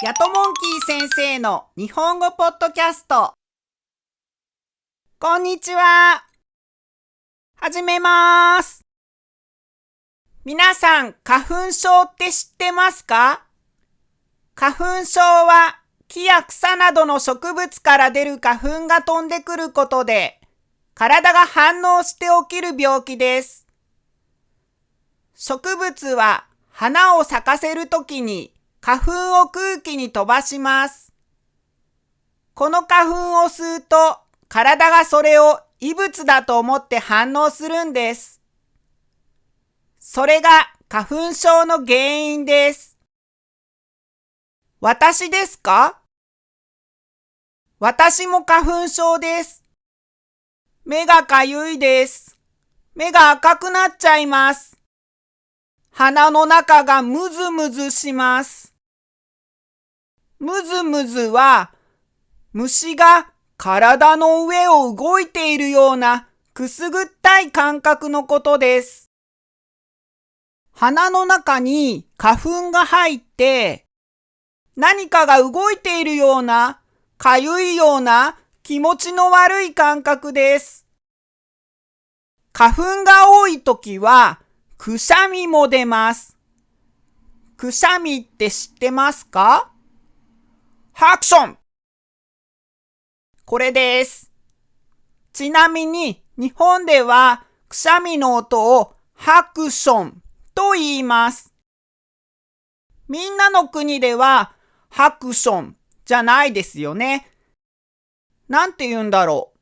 ヤトモンキー先生の日本語ポッドキャスト。こんにちは。始めます。皆さん、花粉症って知ってますか？花粉症は木や草などの植物から出る花粉が飛んでくることで、体が反応して起きる病気です。植物は花を咲かせるときに花粉を空気に飛ばします。この花粉を吸うと、体がそれを異物だと思って反応するんです。それが花粉症の原因です。私ですか？私も花粉症です。目がかゆいです。目が赤くなっちゃいます。鼻の中がムズムズします。ムズムズは虫が体の上を動いているようなくすぐったい感覚のことです。鼻の中に花粉が入って何かが動いているようなかゆいような気持ちの悪い感覚です。花粉が多いときはくしゃみも出ます。くしゃみって知ってますか？ハクション！これです。ちなみに日本ではくしゃみの音をハクションと言います。みんなの国ではハクションじゃないですよね。なんて言うんだろう。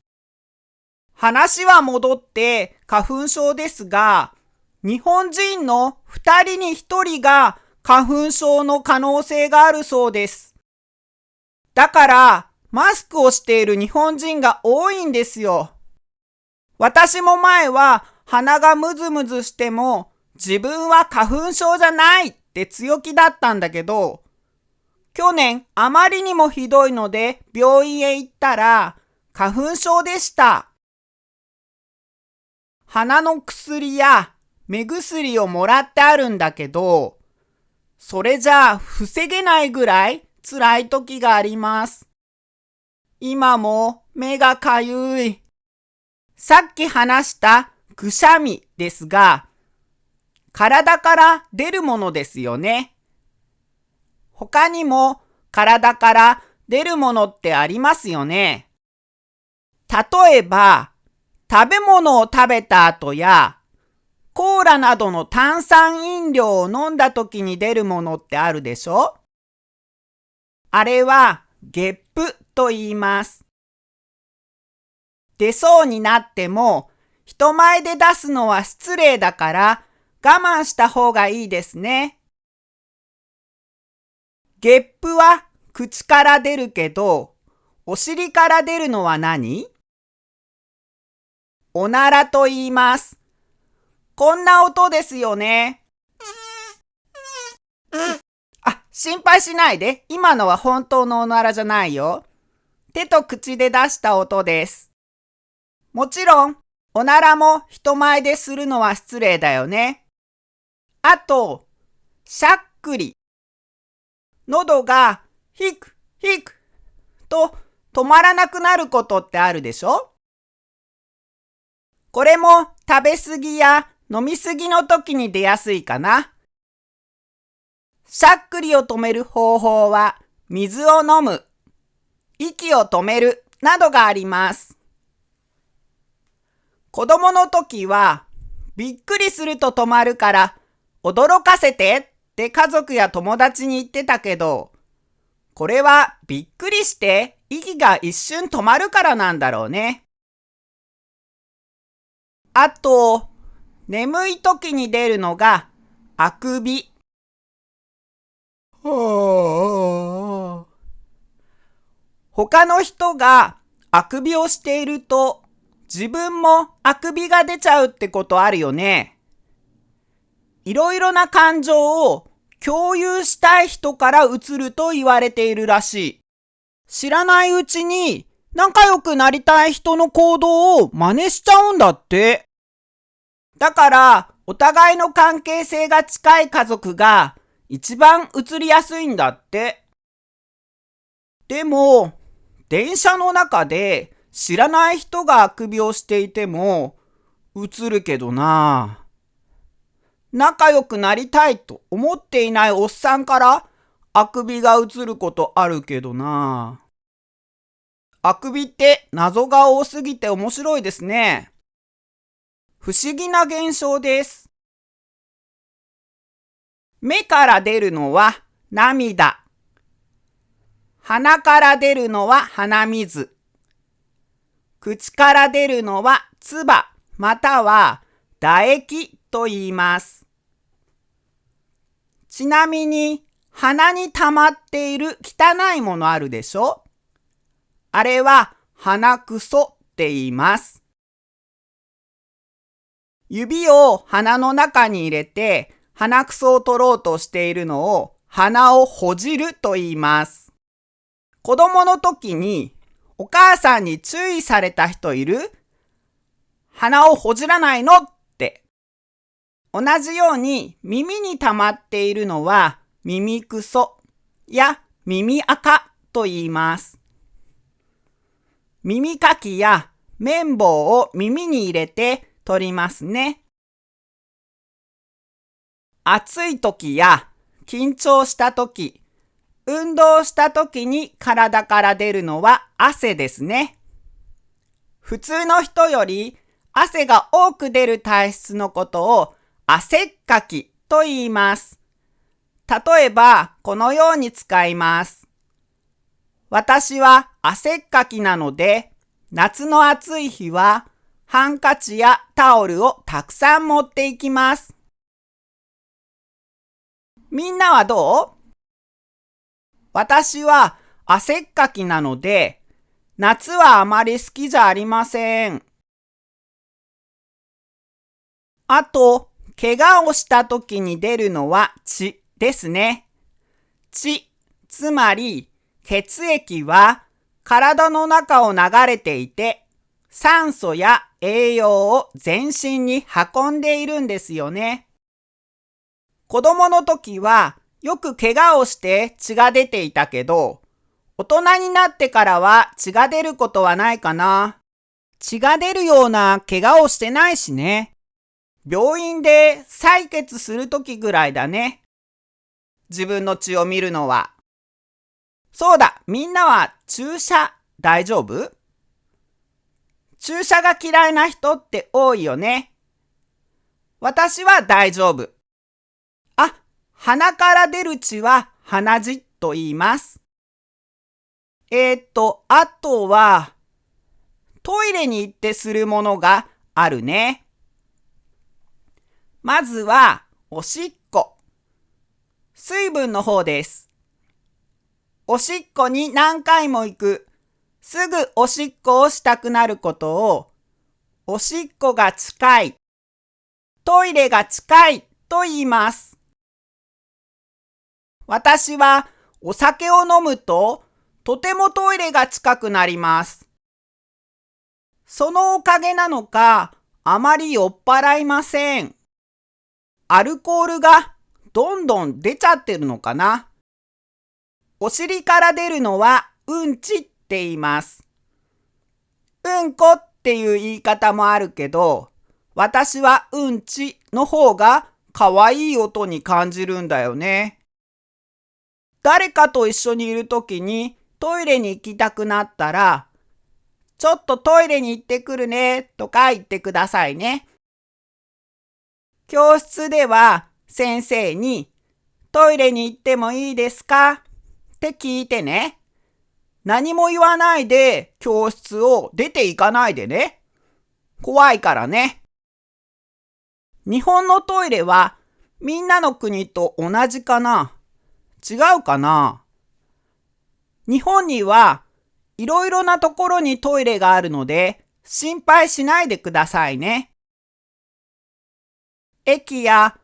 話は戻って花粉症ですが、日本人の2人に1人が花粉症の可能性があるそうです。だからマスクをしている日本人が多いんですよ。私も前は鼻がムズムズしても自分は花粉症じゃないって強気だったんだけど、去年あまりにもひどいので病院へ行ったら花粉症でした。鼻の薬や目薬をもらってあるんだけど、それじゃあ防げないぐらい辛い時があります。今も目がかゆい。さっき話したくしゃみですが、体から出るものですよね。他にも体から出るものってありますよね。例えば、食べ物を食べた後や、コーラなどの炭酸飲料を飲んだ時に出るものってあるでしょ？あれはゲップと言います。出そうになっても人前で出すのは失礼だから我慢した方がいいですね。ゲップは口から出るけど、お尻から出るのは何？おならと言います。こんな音ですよね。心配しないで。今のは本当のおならじゃないよ。手と口で出した音です。もちろん、おならも人前でするのは失礼だよね。あと、しゃっくり。喉がヒクヒクと止まらなくなることってあるでしょ？これも食べ過ぎや飲み過ぎの時に出やすいかな。しゃっくりを止める方法は水を飲む、息を止めるなどがあります。子供の時はびっくりすると止まるから驚かせてって家族や友達に言ってたけど、これはびっくりして息が一瞬止まるからなんだろうね。あと、眠い時に出るのがあくび。他の人があくびをしていると自分もあくびが出ちゃうってことあるよね。いろいろな感情を共有したい人からうつると言われているらしい。知らないうちに仲良くなりたい人の行動を真似しちゃうんだって。だからお互いの関係性が近い家族が一番うつりやすいんだって。でも、電車の中で知らない人があくびをしていても映るけどな。仲良くなりたいと思っていないおっさんからあくびが映ることあるけどな。あくびって謎が多すぎて面白いですね。不思議な現象です。目から出るのは涙。鼻から出るのは鼻水。口から出るのは唾または唾液と言います。ちなみに鼻に溜まっている汚いものあるでしょ？あれは鼻くそって言います。指を鼻の中に入れて鼻くそを取ろうとしているのを鼻をほじると言います。子供の時にお母さんに注意された人いる？鼻をほじらないのって。同じように耳に溜まっているのは耳くそや耳垢と言います。耳かきや綿棒を耳に入れて取りますね。暑い時や緊張した時、運動した時に体から出るのは汗ですね。普通の人より汗が多く出る体質のことを汗っかきと言います。例えばこのように使います。私は汗っかきなので、夏の暑い日はハンカチやタオルをたくさん持っていきます。みんなはどう？私は汗っかきなので、夏はあまり好きじゃありません。あと、怪我をした時に出るのは血ですね。血、つまり血液は体の中を流れていて、酸素や栄養を全身に運んでいるんですよね。子供の時はよく怪我をして血が出ていたけど、大人になってからは血が出ることはないかな。血が出るような怪我をしてないしね。病院で採血する時ぐらいだね。自分の血を見るのは。そうだ、みんなは注射大丈夫？注射が嫌いな人って多いよね。私は大丈夫。あ、鼻から出る血は鼻血と言います。あとは、トイレに行ってするものがあるね。まずは、おしっこ。水分の方です。おしっこに何回も行く。すぐおしっこをしたくなることを、おしっこが近い、トイレが近いと言います。私はお酒を飲むと、とてもトイレが近くなります。そのおかげなのか、あまり酔っ払いません。アルコールがどんどん出ちゃってるのかな。お尻から出るのはうんちって言います。うんこっていう言い方もあるけど、私はうんちの方が可愛い音に感じるんだよね。誰かと一緒にいるときにトイレに行きたくなったら、ちょっとトイレに行ってくるねとか言ってくださいね。教室では先生にトイレに行ってもいいですかって聞いてね。何も言わないで教室を出て行かないでね。怖いからね。日本のトイレはみんなの国と同じかな？違うかな？日本にはいろいろなところにトイレがあるので心配しないでくださいね。駅や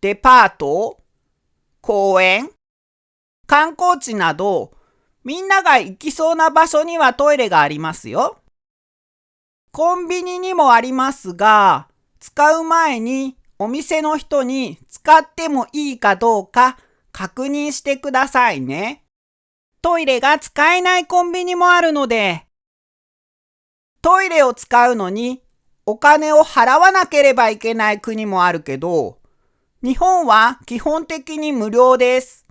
デパート、公園、観光地などみんなが行きそうな場所にはトイレがありますよ。コンビニにもありますが、使う前にお店の人に使ってもいいかどうか確認してくださいね。トイレが使えないコンビニもあるので、トイレを使うのにお金を払わなければいけない国もあるけど、日本は基本的に無料です。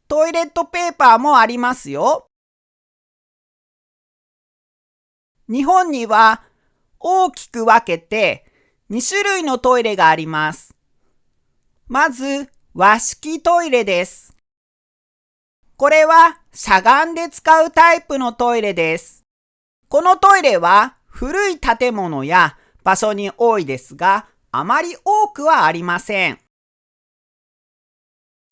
トイレットペーパーもありますよ。日本には大きく分けて2種類のトイレがあります。まず、和式トイレです。これはしゃがんで使うタイプのトイレです。このトイレは古い建物や場所に多いですが、あまり多くはありません。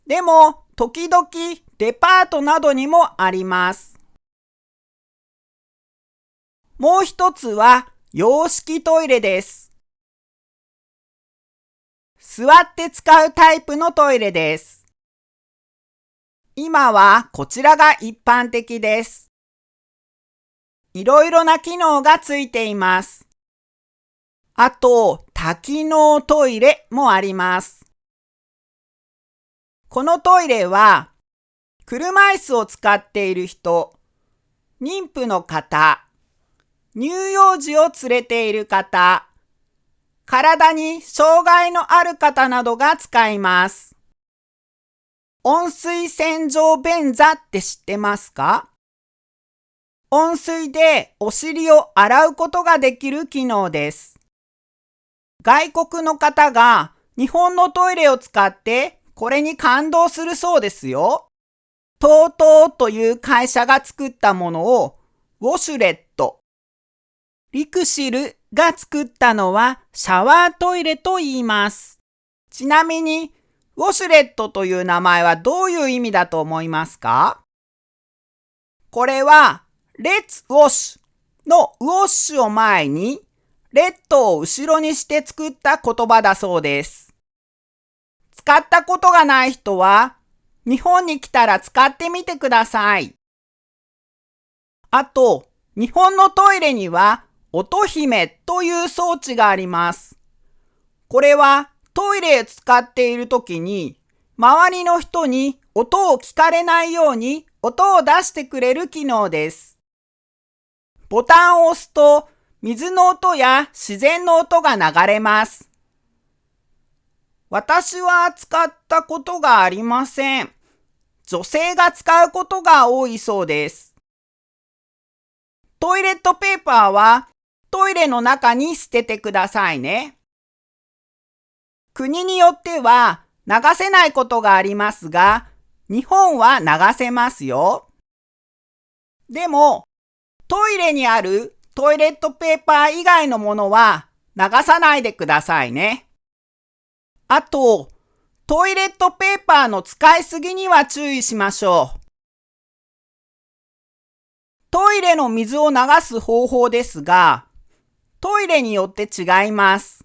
でも、時々デパートなどにもあります。もう一つは洋式トイレです。座って使うタイプのトイレです。今はこちらが一般的です。いろいろな機能がついています。あと、多機能トイレもあります。このトイレは、車椅子を使っている人、妊婦の方、乳幼児を連れている方、体に障害のある方などが使います。温水洗浄便座って知ってますか？温水でお尻を洗うことができる機能です。外国の方が日本のトイレを使ってこれに感動するそうですよ。TOTO という会社が作ったものをウォシュレット、リクシルが作ったのはシャワートイレと言います。ちなみにウォシュレットという名前はどういう意味だと思いますか？これはレッツウォッシュのウォッシュを前にレッドを後ろにして作った言葉だそうです。使ったことがない人は日本に来たら使ってみてください。あと、日本のトイレには音姫という装置があります。これはトイレを使っているときに周りの人に音を聞かれないように音を出してくれる機能です。ボタンを押すと水の音や自然の音が流れます。私は使ったことがありません。女性が使うことが多いそうです。トイレットペーパーはトイレの中に捨ててくださいね。国によっては流せないことがありますが、日本は流せますよ。でも、トイレにあるトイレットペーパー以外のものは流さないでくださいね。あと、トイレットペーパーの使いすぎには注意しましょう。トイレの水を流す方法ですが、トイレによって違います。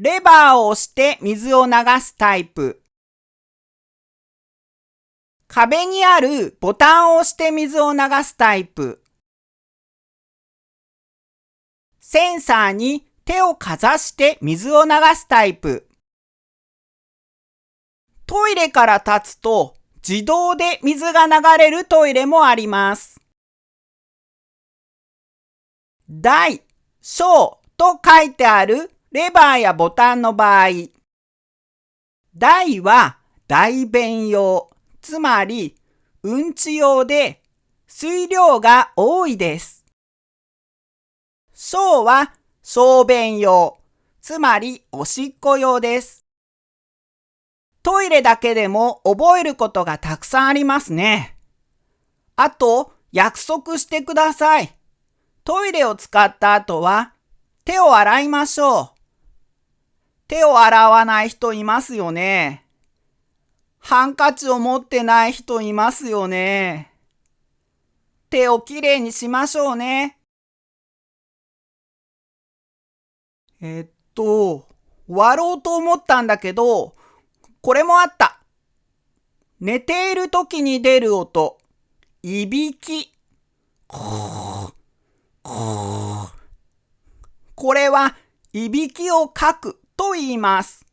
レバーを押して水を流すタイプ。壁にあるボタンを押して水を流すタイプ。センサーに手をかざして水を流すタイプ。トイレから立つと自動で水が流れるトイレもあります。大、小と書いてあるレバーやボタンの場合、大は大便用、つまりうんち用で水量が多いです。小は小便用、つまりおしっこ用です。トイレだけでも覚えることがたくさんありますね。あと、約束してください。トイレを使った後は手を洗いましょう。手を洗わない人いますよね。ハンカチを持ってない人いますよね。手をきれいにしましょうね。終わろうと思ったんだけど、これもあった。寝ている時に出る音、いびき。これはいびきをかくと言います。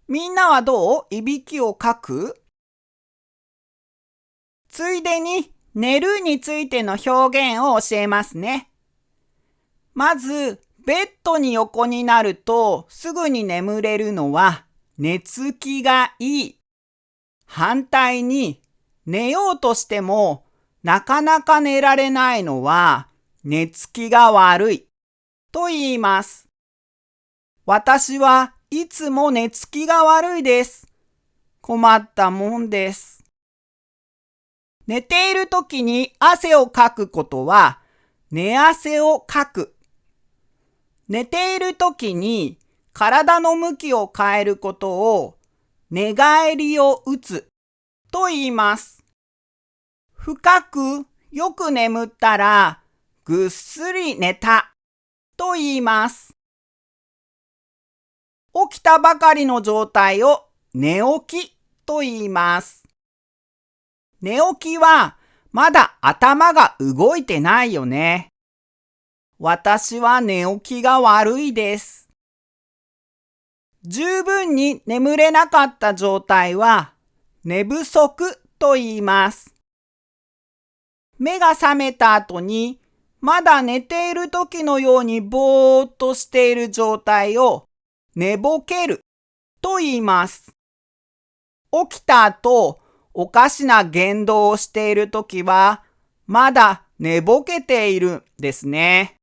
みんなはどう？いびきをかく？ついでに寝るについての表現を教えますね。まず、ベッドに横になるとすぐに眠れるのは寝つきがいい。反対に寝ようとしてもなかなか寝られないのは寝つきが悪いと言います。私はいつも寝つきが悪いです。困ったもんです。寝ているときに汗をかくことは寝汗をかく。寝ているときに体の向きを変えることを寝返りを打つと言います。深くよく眠ったらぐっすり寝たと言います。起きたばかりの状態を寝起きと言います。寝起きはまだ頭が動いてないよね。私は寝起きが悪いです。十分に眠れなかった状態は寝不足と言います。目が覚めた後にまだ寝ている時のようにぼーっとしている状態を寝ぼけると言います。起きた後、おかしな言動をしている時はまだ寝ぼけているんですね。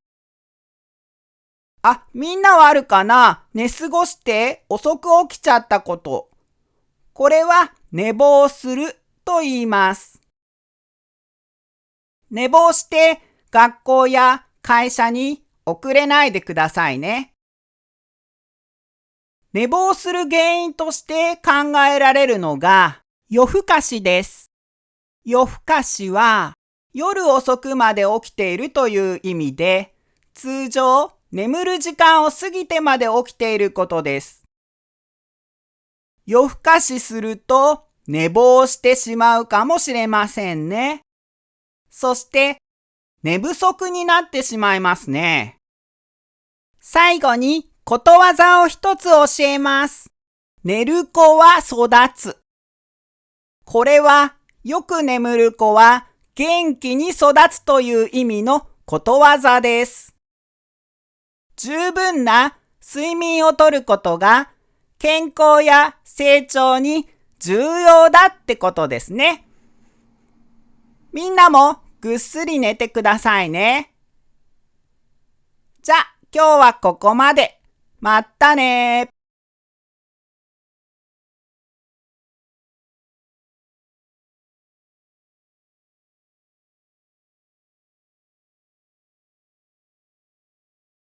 みんなはあるかな？寝過ごして遅く起きちゃったこと。これは寝坊すると言います。寝坊して学校や会社に遅れないでくださいね。寝坊する原因として考えられるのが夜更かしです。夜更かしは夜遅くまで起きているという意味で、通常眠る時間を過ぎてまで起きていることです。夜更かしすると寝坊してしまうかもしれませんね。そして寝不足になってしまいますね。最後にことわざを一つ教えます。寝る子は育つ。これはよく眠る子は元気に育つという意味のことわざです。十分な睡眠をとることが健康や成長に重要だってことですね。みんなもぐっすり寝てくださいね。じゃあ今日はここまで。まったねー。